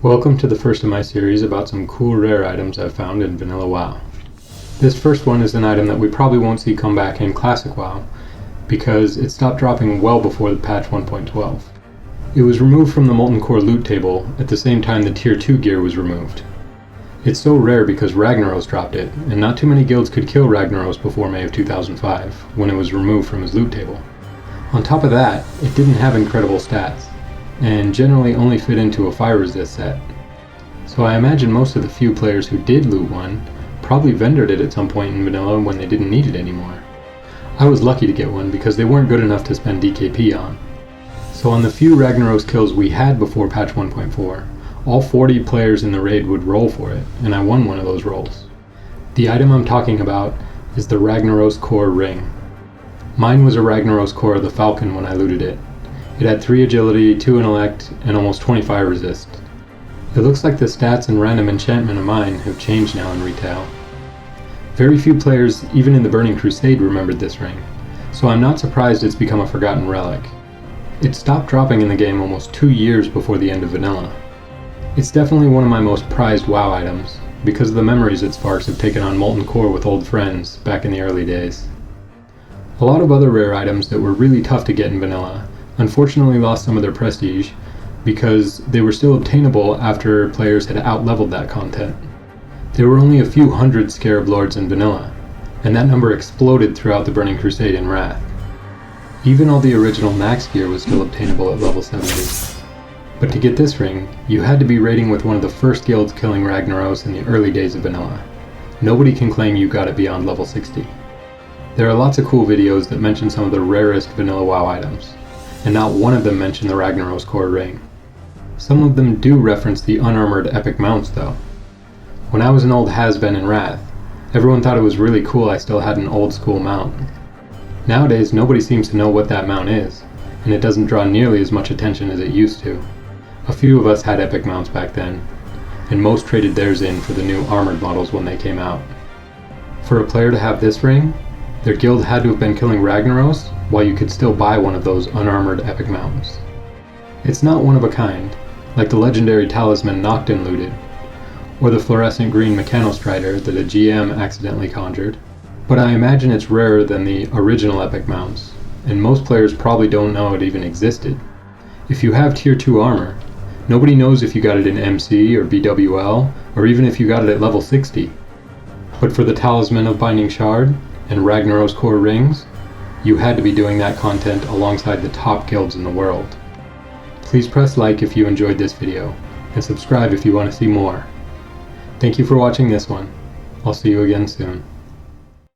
Welcome to the first of my series about some cool rare items I've found in Vanilla WoW. This first one is an item that we probably won't see come back in Classic WoW, because it stopped dropping well before the patch 1.12. It was removed from the Molten Core loot table at the same time the Tier 2 gear was removed. It's so rare because Ragnaros dropped it, and not too many guilds could kill Ragnaros before May of 2005, when it was removed from his loot table. On top of that, it didn't have incredible stats, and generally only fit into a fire resist set. So I imagine most of the few players who did loot one probably vendored it at some point in vanilla when they didn't need it anymore. I was lucky to get one because they weren't good enough to spend DKP on. So on the few Ragnaros kills we had before patch 1.4, all 40 players in the raid would roll for it, and I won one of those rolls. The item I'm talking about is the Ragnaros Core ring. Mine was a Ragnaros Core of the Falcon when I looted it. It had 3 agility, 2 intellect, and almost 20 fire resist. It looks like the stats and random enchantment of mine have changed now in retail. Very few players, even in the Burning Crusade, remembered this ring, so I'm not surprised it's become a forgotten relic. It stopped dropping in the game almost 2 years before the end of vanilla. It's definitely one of my most prized WoW items, because of the memories it sparks of taking on Molten Core with old friends back in the early days. A lot of other rare items that were really tough to get in vanilla unfortunately lost some of their prestige because they were still obtainable after players had out-leveled that content. There were only a few hundred Scarab Lords in vanilla, and that number exploded throughout the Burning Crusade and Wrath. Even all the original max gear was still obtainable at level 70. But to get this ring, you had to be raiding with one of the first guilds killing Ragnaros in the early days of vanilla. Nobody can claim you got it beyond level 60. There are lots of cool videos that mention some of the rarest vanilla WoW items, and not one of them mention the Ragnaros Core ring. Some of them do reference the unarmored epic mounts though. When I was an old has-been in Wrath, everyone thought it was really cool I still had an old school mount. Nowadays nobody seems to know what that mount is, and it doesn't draw nearly as much attention as it used to. A few of us had epic mounts back then, and most traded theirs in for the new armored models when they came out. For a player to have this ring, their guild had to have been killing Ragnaros while you could still buy one of those unarmored epic mounts. It's not one of a kind, like the legendary Talisman Noktyn looted, or the fluorescent green Mechanostrider that a GM accidentally conjured, but I imagine it's rarer than the original epic mounts, and most players probably don't know it even existed. If you have tier 2 armor, nobody knows if you got it in MC or BWL, or even if you got it at level 60. But for the Talisman of Binding Shard and Ragnaros Core rings, you had to be doing that content alongside the top guilds in the world. Please press like if you enjoyed this video, and subscribe if you want to see more. Thank you for watching this one. I'll see you again soon.